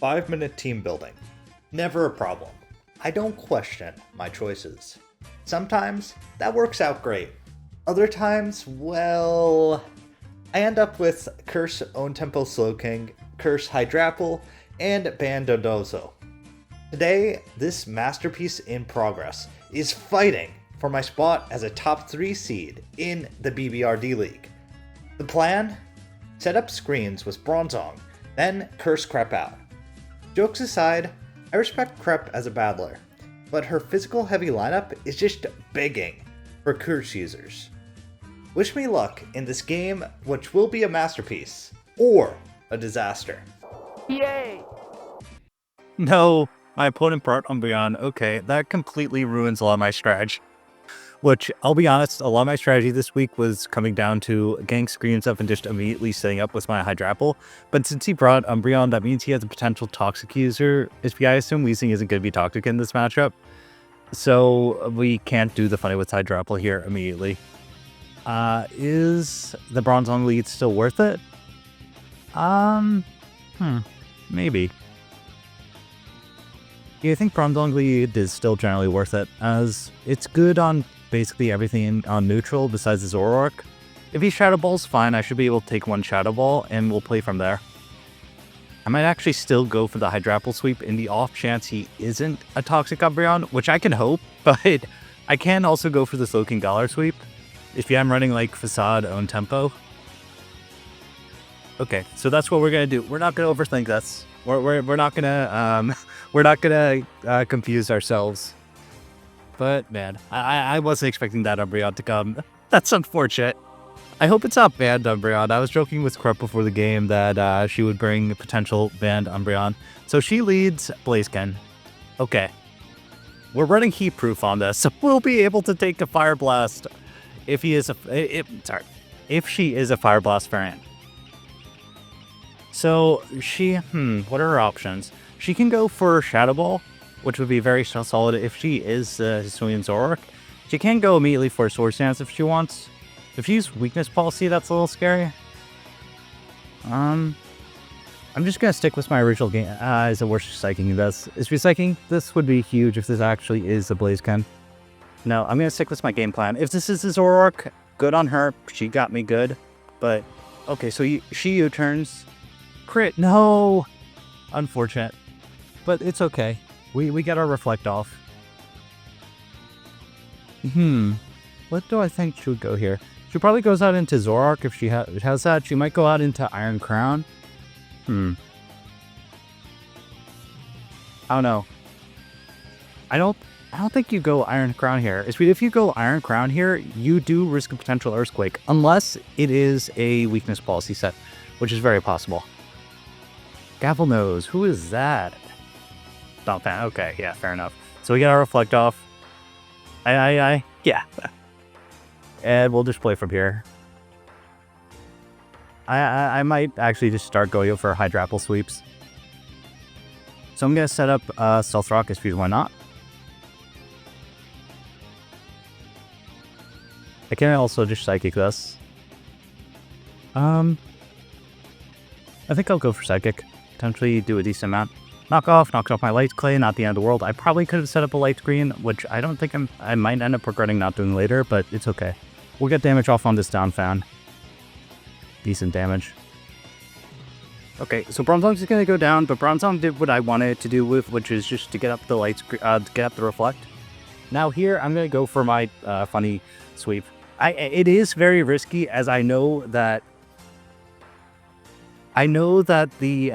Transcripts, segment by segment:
5-minute team building. Never a problem. I don't question my choices. Sometimes that works out great. Other times, well, I end up with Curse Own Tempo Slowking, Curse Hydrapple, and Bandodozo. Today, this masterpiece in progress is fighting for my spot as a top 3 seed in the BBR D-League. The plan? Set up screens with Bronzong, then curse Crep out. Jokes aside, I respect Crep as a battler, but her physical heavy lineup is just begging for curse users. Wish me luck in this game, which will be a masterpiece, or a disaster. Yay! No, my opponent brought Umbreon. Okay, that completely ruins a lot of my strategy. Which, I'll be honest, a lot of my strategy this week was coming down to getting screens up and just immediately setting up with my Hydrapple. But since he brought Umbreon, that means he has a potential Toxic user. I assume Weezing isn't going to be Toxic in this matchup. So we can't do the funny with Hydrapple here immediately. Is the Bronzong lead still worth it? Maybe. Yeah, I think Bronzong lead is still generally worth it, as it's good on basically everything on neutral besides the Zoroark. If he Shadow Balls, fine, I should be able to take one Shadow Ball, and we'll play from there. I might actually still go for the Hydrapple sweep in the off chance he isn't a Toxic Umbreon, which I can hope, but I can also go for the Slowking Galar sweep if I'm running like Facade Own Tempo. Okay, so that's what we're gonna do. We're not gonna overthink this. We're not gonna confuse ourselves. But man, I wasn't expecting that Umbreon to come. That's unfortunate. I hope it's not banned Umbreon. I was joking with Crep before the game that she would bring potential banned Umbreon. So she leads Blaziken. Okay. We're running Heat Proof on this, so we'll be able to take a Fire Blast if he is if she is a Fire Blast variant. So she, what are her options? She can go for Shadow Ball, which would be very solid if she is Hisuian Zoroark. She can go immediately for Swords Dance if she wants. If she uses Weakness Policy, that's a little scary. I'm just gonna stick with my original game. Is it worth Psyching this? Is Psyching? This would be huge if this actually is a Blaziken. No, I'm gonna stick with my game plan. If this is a Zoroark, good on her. She got me good. But okay, so she U-turns. Crit, no! Unfortunate. But it's okay. We get our Reflect off. What do I think she would go here? She probably goes out into Zoroark if she has that. She might go out into Iron Crown. I don't know. I don't think you go Iron Crown here. If you go Iron Crown here, you do risk a potential Earthquake. Unless it is a Weakness Policy set, which is very possible. Gavel Nose, who is that? Not fan. Okay, yeah, fair enough. So we get our Reflect off. Yeah. And we'll just play from here. I might actually just start going for Hydrapple sweeps. So I'm gonna set up Stealth Rock as why not? I can also just Psychic this. I think I'll go for Psychic. Potentially do a decent amount. Knocks off my Light Clay, not the end of the world. I probably could have set up a Light Green, which I don't think I might end up regretting not doing later, but it's okay. We'll get damage off on this down fan. Decent damage. Okay, so Bronzong's is gonna go down, but Bronzong did what I wanted it to do with, which is just to get up the get up the Reflect. Now here, I'm gonna go for my funny sweep. It is very risky, as I know that the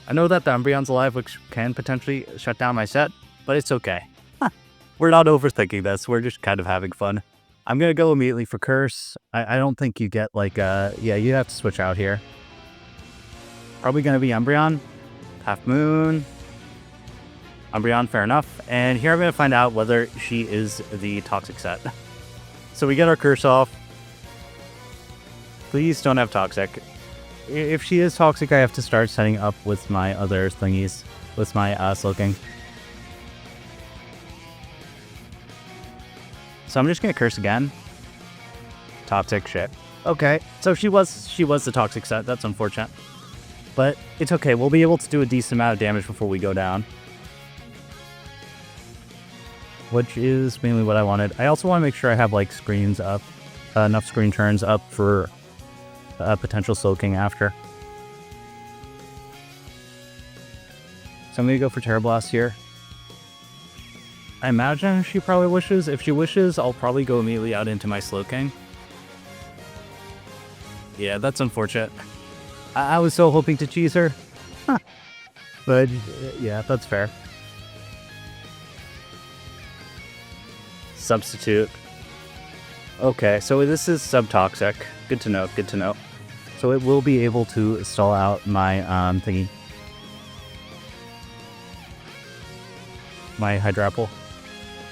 Umbreon's alive, which can potentially shut down my set, but it's okay. We're not overthinking this. We're just kind of having fun. I'm gonna go immediately for Curse. I don't think you get like yeah, you have to switch out here. Probably gonna be Umbreon, Half Moon, Umbreon, fair enough. And here I'm gonna find out whether she is the Toxic set. So we get our Curse off. Please don't have Toxic. If she is Toxic, I have to start setting up with my other thingies, with my Slowking. So I'm just gonna Curse again. Toxic shit. Okay, so she was the Toxic set. That's unfortunate. But it's okay. We'll be able to do a decent amount of damage before we go down. Which is mainly what I wanted. I also want to make sure I have like screens up. Enough screen turns up for potential soaking after. So I'm going to go for Terra Blast here. I imagine she probably wishes. If she wishes, I'll probably go immediately out into my Slowking. Yeah, that's unfortunate. I was so hoping to cheese her. Huh. But yeah, that's fair. Substitute. Okay, so this is subtoxic. Good to know, good to know. So it will be able to stall out my thingy. My Hydrapple.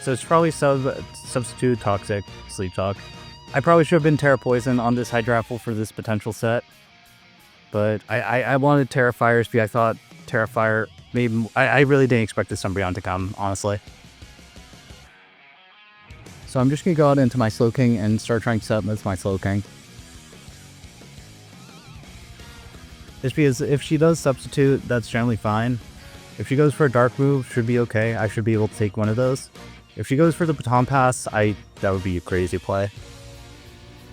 So it's probably substitute toxic, sleep talk. I probably should have been Terra Poison on this Hydrapple for this potential set. But I wanted Terra Fires because I thought Terra Fire maybe I really didn't expect this Umbreon to come, honestly. So I'm just gonna go out into my Slowking and start trying to set up with my Slowking. Just because if she does substitute, that's generally fine. If she goes for a dark move, should be okay. I should be able to take one of those. If she goes for the Baton Pass, that would be a crazy play.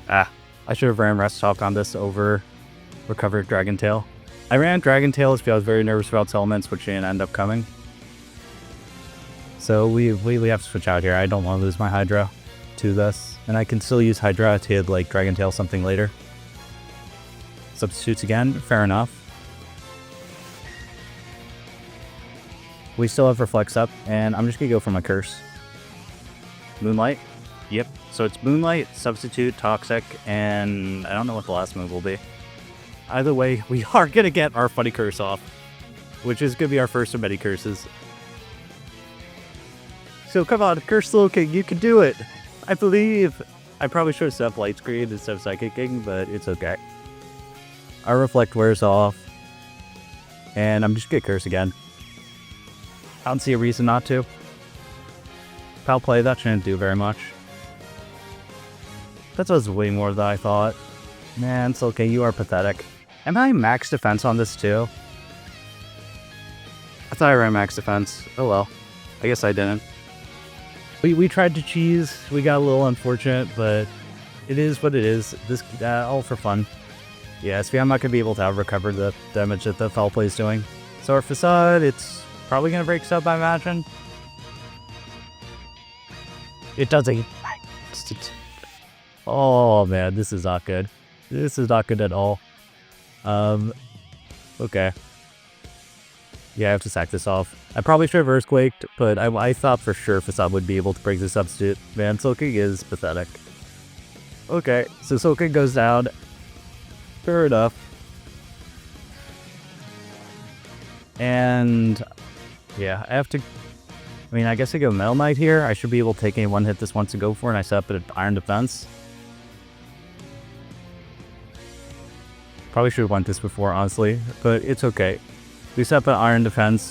I should have ran Rest Talk on this over Recovered Dragon Tail. I ran Dragon Tail because I was very nervous about Elements, which didn't end up coming. So we have to switch out here. I don't want to lose my Hydra to this. And I can still use Hydra to like Dragon Tail something later. Substitutes again, fair enough. We still have Reflex up, and I'm just gonna go for my Curse. Moonlight? Yep. So it's Moonlight, Substitute, Toxic, and I don't know what the last move will be. Either way, we are gonna get our Funny Curse off, which is gonna be our first of many curses. So come on, Curse Slowking, you can do it! I believe! I probably should have set up Light Screen instead of Psychic King, but it's okay. Our Reflect wears off, and I'm just gonna Curse again. I don't see a reason not to. Foul Play, that shouldn't do very much. That does way more than I thought. Man, it's okay, you are pathetic. Am I max defense on this too? I thought I ran max defense. Oh well. I guess I didn't. We tried to cheese. We got a little unfortunate, but it is what it is. This all for fun. Yeah, so I'm not going to be able to recover the damage that the Foul Play is doing. So our Facade, it's probably going to break sub, I imagine. It doesn't. Oh man, this is not good. This is not good at all. Okay. Yeah, I have to sack this off. I probably should have Earthquaked, but I thought for sure Facade would be able to break the substitute. Man, Soaking is pathetic. Okay, so Soaking goes down. Fair enough. And yeah, I have to. I mean, I guess I go Metal Knight here. I should be able to take any one hit this wants to go for, and I set up an Iron Defense. Probably should have went this before, honestly, but it's okay. We set up an Iron Defense.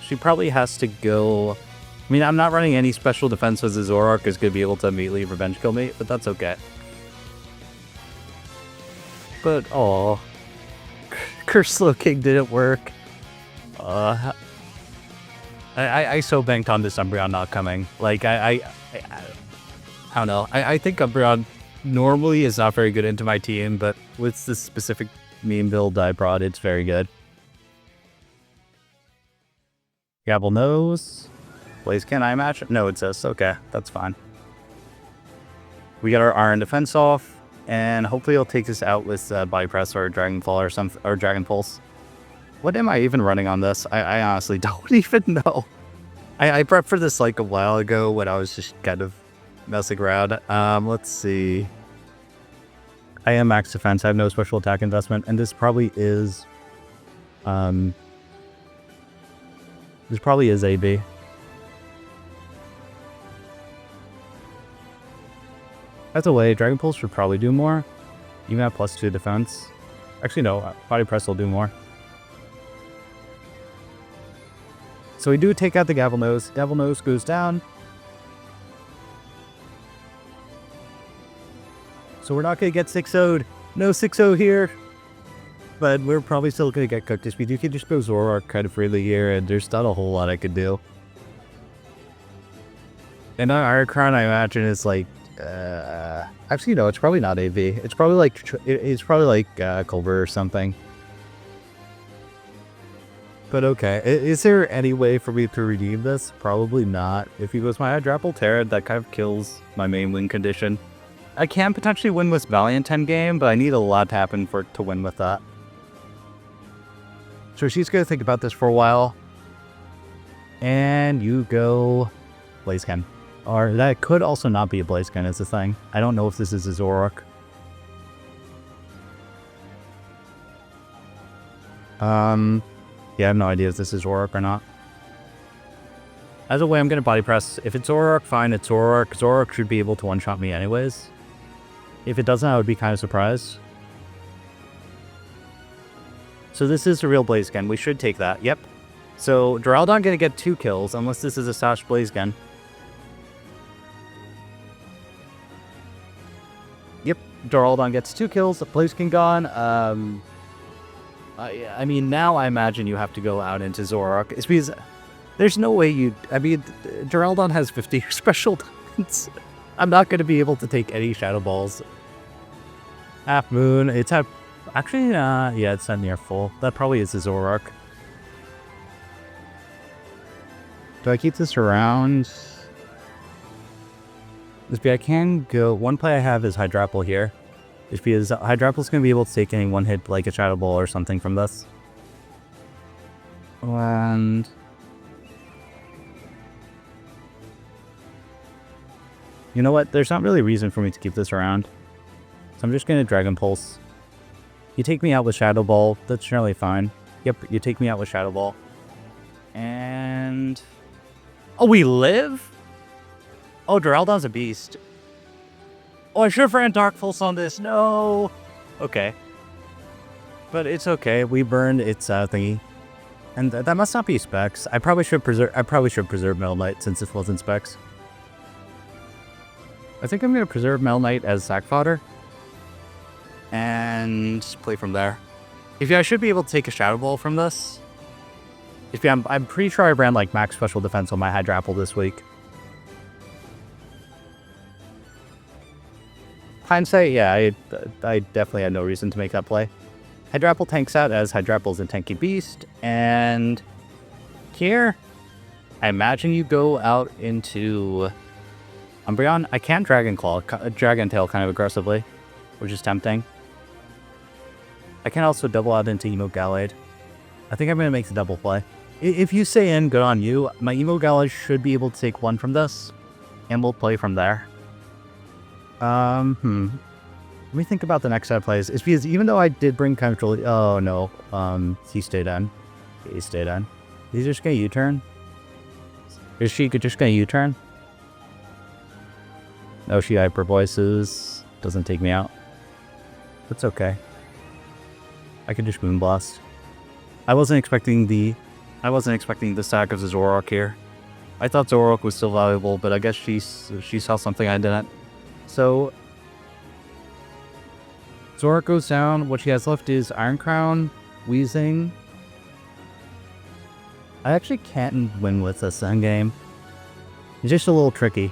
She probably has to go. I mean, I'm not running any special defense as the Zoroark is going to be able to immediately revenge kill me, but that's okay. But, oh, Curse Slowking didn't work. I so banked on this Umbreon not coming. Like, I don't know. I think Umbreon normally is not very good into my team, but with this specific meme build I brought, it's very good. Gabble knows. Blaze can I match? No, it says. Okay, that's fine. We got our Iron Defense off. And hopefully he'll take this out with Body Press or Dragon Fall or Dragon Pulse. What am I even running on this? I honestly don't even know. I prepped for this like a while ago when I was just kind of messing around. Let's see. I am max defense. I have no special attack investment, and this probably is. This probably is AB. That's a way. Dragon Pulse should probably do more. Even at +2 defense. Actually, no. Body Press will do more. So we do take out the Gavel Nose. Gavel Nose goes down. So we're not going to get 6-0'd. No 6-0 here. But we're probably still gonna get cooked. You can just go Zoroark kind of freely here, and there's not a whole lot I could do. And our crown, I imagine, is like, actually, no, it's probably not AV. It's probably like Culver or something. But okay, is there any way for me to redeem this? Probably not. If he goes my Hydrapple Terra, that kind of kills my main win condition. I can potentially win with Valiant endgame, but I need a lot to happen to win with that. So she's gonna think about this for a while. And you go Blaziken. Or that could also not be a Blaziken as a thing. I don't know if this is a Zoroark. Yeah, I have no idea if this is Zoroark or not. Either way, I'm going to Body Press. If it's Zoroark, fine, it's Zoroark. Zoroark should be able to one-shot me anyways. If it doesn't, I would be kind of surprised. So this is the real Blaziken. We should take that. Yep. So Duraldon going to get 2 kills, unless this is a Sash Blaziken. Yep, Duraldon gets 2 kills. The Blaziken gone. I mean, now I imagine you have to go out into Zoroark. It's because there's no way you... I mean, Duraldon has 50 special diamonds. I'm not going to be able to take any Shadow Balls. Half Moon. It's at... Actually, yeah, it's at near full. That probably is a Zoroark. Do I keep this around? I can go... One play I have is Hydrapple here. Just because Hydrapple's going to be able to take any one hit like a Shadow Ball or something from this. And... You know what? There's not really a reason for me to keep this around. So I'm just going to Dragon Pulse. You take me out with Shadow Ball. That's generally fine. Yep, you take me out with Shadow Ball. And... Oh, we live? Oh, Duraldon's a beast. Oh, I should have ran Dark Pulse on this. No. Okay. But it's okay. We burned its thingy. And that must not be Specs. I probably should preserve Metal Knight since this wasn't Specs. I think I'm going to preserve Metal Knight as sack fodder. And play from there. I should be able to take a Shadow Ball from this. I'm pretty sure I ran like max special defense on my Hydrapple this week. Hindsight, yeah, I definitely had no reason to make that play. Hydrapple tanks out as Hydrapple's a tanky beast, and here, I imagine you go out into Umbreon. I can Dragon Claw, Dragon Tail kind of aggressively, which is tempting. I can also double out into Emo Gallade. I think I'm going to make the double play. If you say in, good on you. My Emo Gallade should be able to take 1 from this, and we'll play from there. Let me think about the next set of plays. It's because even though I did bring control... Oh, no. He stayed on. He stayed on. He's just gonna U-turn? Is she just gonna U-turn? No, she Hyper Voices. Doesn't take me out. That's okay. I can just Moonblast. I wasn't expecting the stack of the Zoroark here. I thought Zoroark was still valuable, but I guess she saw something I didn't. So, Zoroark goes down. What she has left is Iron Crown, Weezing. I actually can't win with this endgame. It's just a little tricky.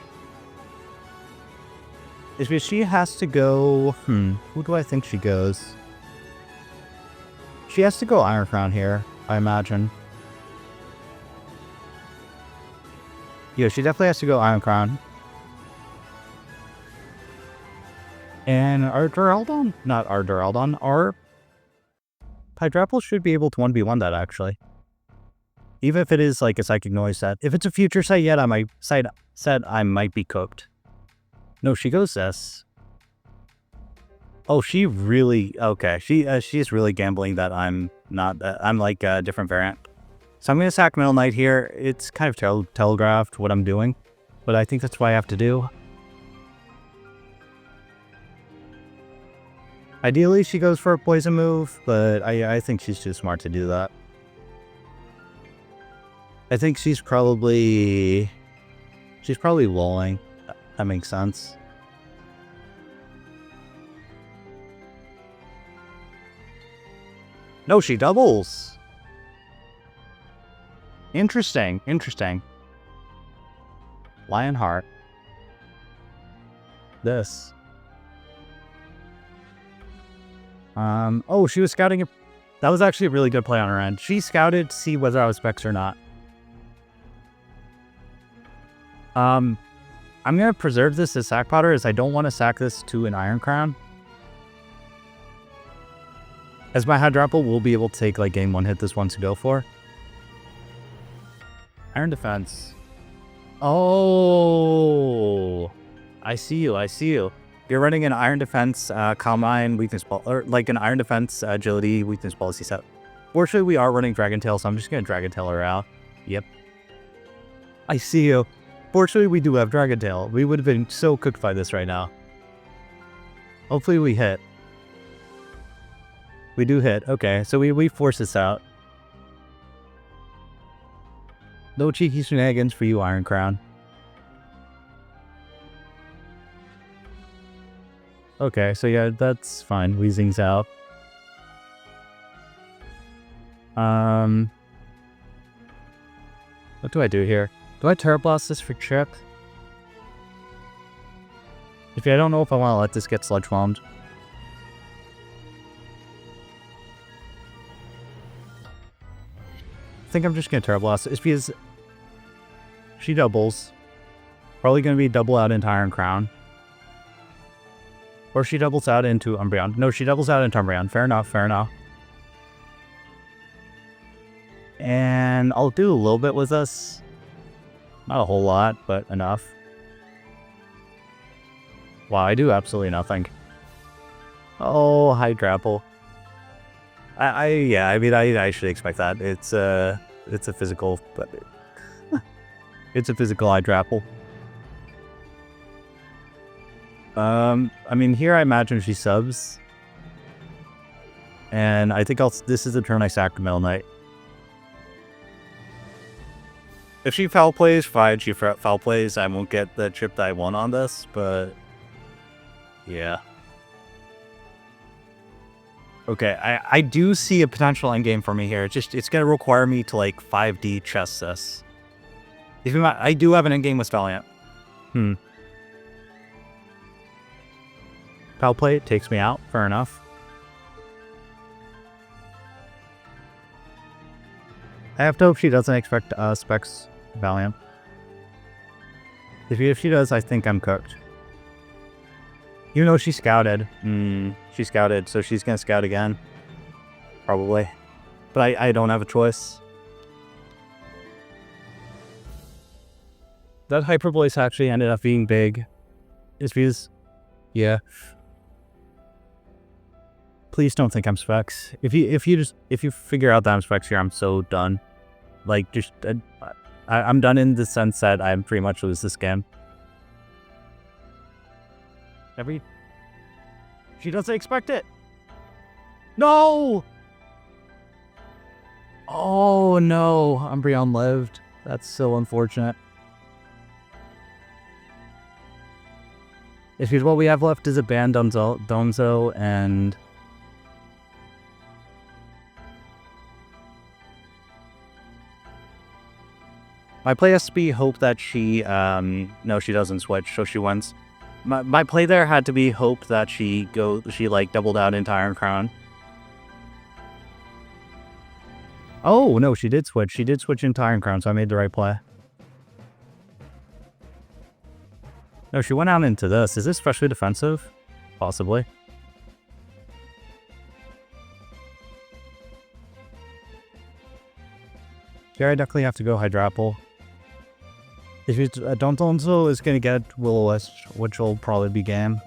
It's because she has to go... Who do I think she goes? She has to go Iron Crown here, I imagine. Yeah, she definitely has to go Iron Crown. And our Duraldon? Not our Duraldon. Our Hydrapple should be able to 1v1 that, actually. Even if it is like a Psychic Noise set. If it's a future set yet, I might be cooked. No, she goes this. Oh, she really... Okay, she's really gambling that I'm not... I'm like a different variant. So I'm going to sack Metal Knight here. It's kind of telegraphed what I'm doing. But I think that's what I have to do. Ideally, she goes for a poison move, but I think she's too smart to do that. I think she's probably lulling. That makes sense. No, she doubles. Interesting. Lionheart. This. Oh, she was scouting it. That was actually a really good play on her end. She scouted to see whether I was Specs or not. I'm going to preserve this as Sack Powder, as I don't want to sack this to an Iron Crown. As my Hydrapple will be able to take like game 1 hit this one to go for. Iron Defense. Oh, I see you. You're running an Iron Defense, Combine, Weakness, or like an Iron Defense, Agility, Weakness Policy set. Fortunately, we are running Dragon Tail, so I'm just going to Dragon Tail her out. Yep. I see you. Fortunately, we do have Dragon Tail. We would have been so cooked by this right now. Hopefully, we hit. We do hit. Okay, so we force this out. No cheeky shenanigans for you, Iron Crown. Okay, so yeah, that's fine. Weezing's out. What do I do here? Do I Terra Blast this for chip? If I don't know if I want to let this get Sludge Bombed. I think I'm just going to Terra Blast. It's because she doubles. Probably going to be double out into Iron Crown. Or she doubles out into Umbreon. No, she doubles out into Umbreon. Fair enough. And I'll do a little bit with this. Not a whole lot, but enough. Wow, I do absolutely nothing. Oh, Hydrapple. I should expect that. It's a physical, but it's a physical Hydrapple. I mean, here I imagine she subs. And I think this is the turn I sack the Middle Knight. If she foul plays, fine. She foul plays, I won't get the chip that I want on this, but yeah. Okay, I do see a potential endgame for me here. It's gonna require me to like 5D chess this. Even I do have an endgame with Valiant. Foul play takes me out. Fair enough. I have to hope she doesn't expect Specs Valiant. If she does, I think I'm cooked. You know she scouted. She scouted, so she's gonna scout again. Probably. But I don't have a choice. That Hyper Voice actually ended up being big. Just because, yeah. Please don't think I'm Specs. If you figure out that I'm Specs here, I'm so done. Like, just I'm done in the sense that I'm pretty much lose this game. She doesn't expect it. No. Oh no, Umbreon lived. That's so unfortunate. If what we have left is a Ban Donzo and my play has to be hope that she, no, she doesn't switch, so she wins. My play there had to be hope that she like doubled out into Iron Crown. Oh, no, she did switch. She did switch into Iron Crown, so I made the right play. No, she went out into this. Is this especially defensive? Possibly. Here I definitely have to go Hydrapple. If it's Dontonzo is going to get Will-O-Wisp, which will probably be game.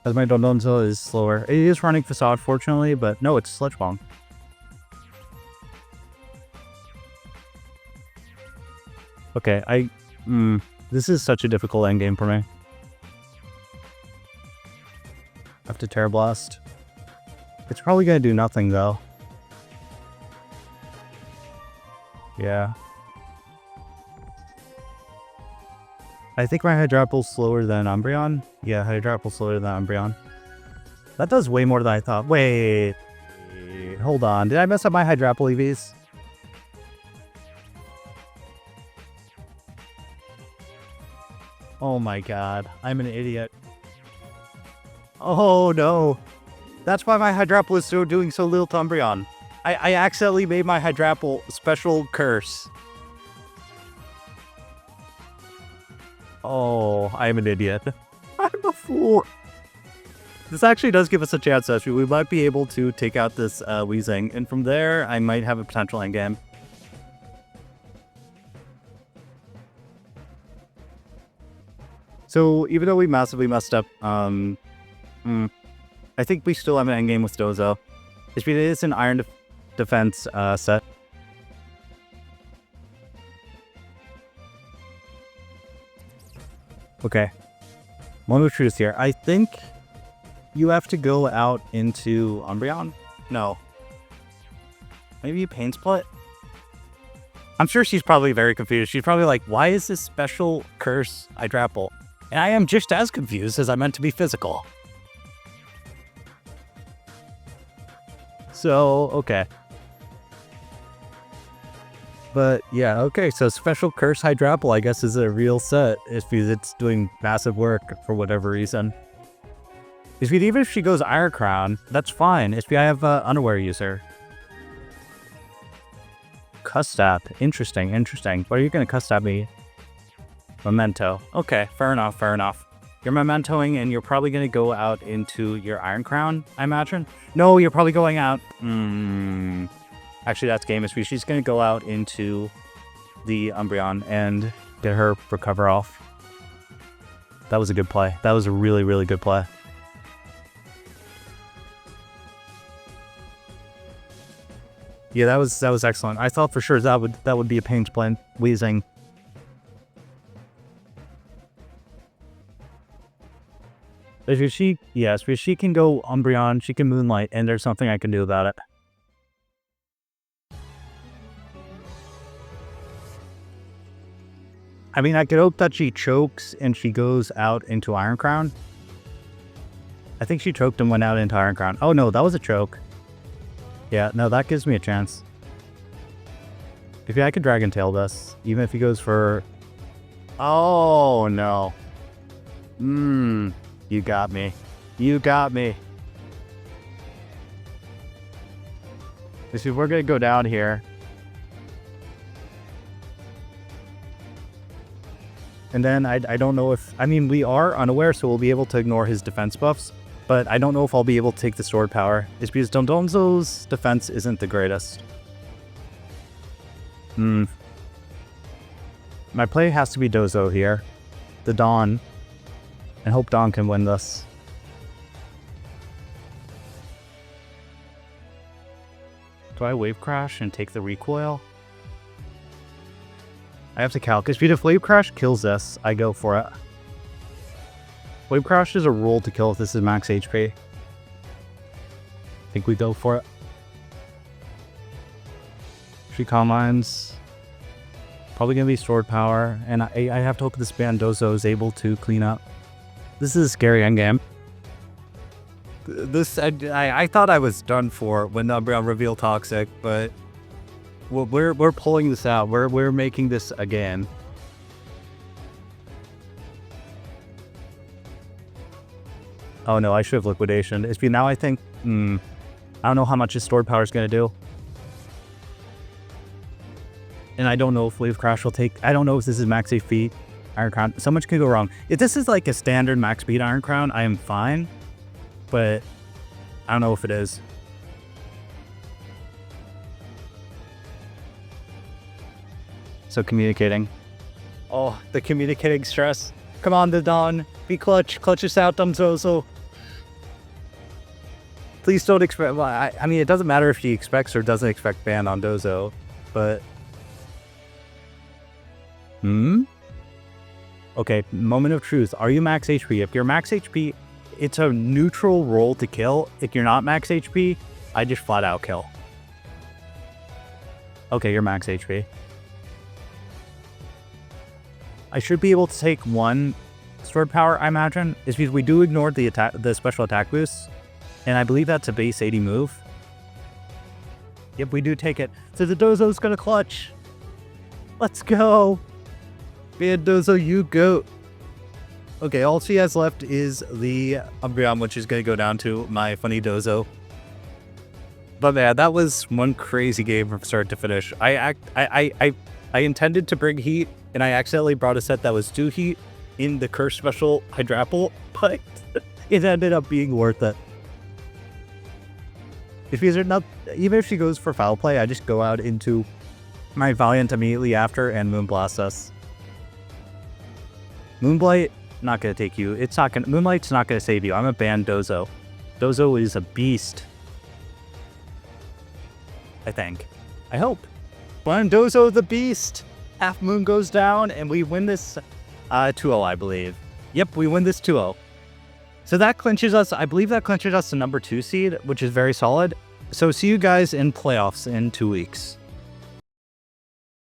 As my Dontonzo is slower. It is running Facade, fortunately, but no, it's Sludge Bomb. Okay, this is such a difficult endgame for me. I have to Terra Blast. It's probably going to do nothing, though. Yeah. I think my Hydrapple's slower than Umbreon. Yeah, Hydrapple's slower than Umbreon. That does way more than I thought. Wait. hold on. Did I mess up my Hydrapple EVs? Oh my god, I'm an idiot. Oh no. That's why my Hydrapple is doing so little to Umbreon. I accidentally made my Hydrapple special curse. Oh, I'm an idiot. I'm a fool. This actually does give us a chance, actually. We might be able to take out this Weezing, and from there, I might have a potential endgame. So, even though we massively messed up, I think we still have an endgame with Dozo. It is an Iron Defense set. Okay. Moment of truth here. I think you have to go out into Umbreon? No. Maybe Pain Split? I'm sure she's probably very confused. She's probably like, why is this special curse Hydrapple? And I am just as confused as I meant to be physical. So, okay. But yeah, okay, so Special Curse Hydrapple, I guess, is a real set if it's doing massive work for whatever reason. Even if she goes Iron Crown, that's fine. If I have Unaware User. Custap. Interesting. What are you going to Custap me? Memento. Okay, fair enough. You're Mementoing, and you're probably going to go out into your Iron Crown, I imagine? No, you're probably going out... Actually, that's Game Speed. She's going to go out into the Umbreon and get her Recover off. That was a good play. That was a really, really good play. Yeah, that was excellent. I thought for sure that would be a Pain Split Weezing. If she can go Umbreon, she can Moonlight, and there's something I can do about it. I mean, I could hope that she chokes and she goes out into Iron Crown. I think she choked and went out into Iron Crown. Oh no, that was a choke. Yeah, no, that gives me a chance. If I could Dragon Tail this, even if he goes for... Oh no. You got me. You got me. Let's see, we're gonna go down here. And then I don't know if... I mean, we are unaware, so we'll be able to ignore his defense buffs. But I don't know if I'll be able to take the sword power. It's because Dondozo's defense isn't the greatest. My play has to be Dozo here. The Dawn. And hope Dawn can win this. Do I Wave Crash and take the recoil? I have to calculate. If Wave Crash kills this, I go for it. Wave Crash is a rule to kill if this is max HP. I think we go for it. 3 Combines. Probably going to be Sword Power. And I have to hope this Bandozo is able to clean up. This is a scary endgame. I thought I was done for when Umbreon revealed Toxic, but... We're pulling this out. We're making this again. Oh no, I should have Liquidation. It's now I think I don't know how much his stored power is gonna do. And I don't know if Wave Crash will take... I don't know if this is max HP Iron Crown. So much could go wrong. If this is like a standard max speed Iron Crown, I am fine. But I don't know if it is. So communicating. Oh, the communicating stress. Come on, the Dawn. Be clutch. Clutch us out, Zozo. Please don't expect... Well, I mean, it doesn't matter if she expects or doesn't expect ban on Dozo. But... Okay, moment of truth. Are you max HP? If you're max HP, it's a neutral roll to kill. If you're not max HP, I just flat out kill. Okay, you're max HP. I should be able to take 1 sword power, I imagine. It's because we do ignore the special attack boost. And I believe that's a base 80 move. Yep, we do take it. So the Dozo's gonna clutch. Let's go. Dozo, you go. Okay, all she has left is the Umbreon, which is gonna go down to my funny Dozo. But man, that was one crazy game from start to finish. I intended to bring heat, and I accidentally brought a set that was 2 heat in the Curse Special Hydrapple, but it ended up being worth it. Even if she goes for foul play, I just go out into my Valiant immediately after and Moonblast us. Moonblight, not gonna take you. Moonlight's not gonna save you. I'm a ban Dozo. Dozo is a beast. I think. I hope. But Dozo the beast. Half Moon goes down and we win this 2-0, I believe. Yep, we win this 2-0. So that clinches us. I believe that clinches us the number 2 seed, which is very solid. So see you guys in playoffs in 2 weeks.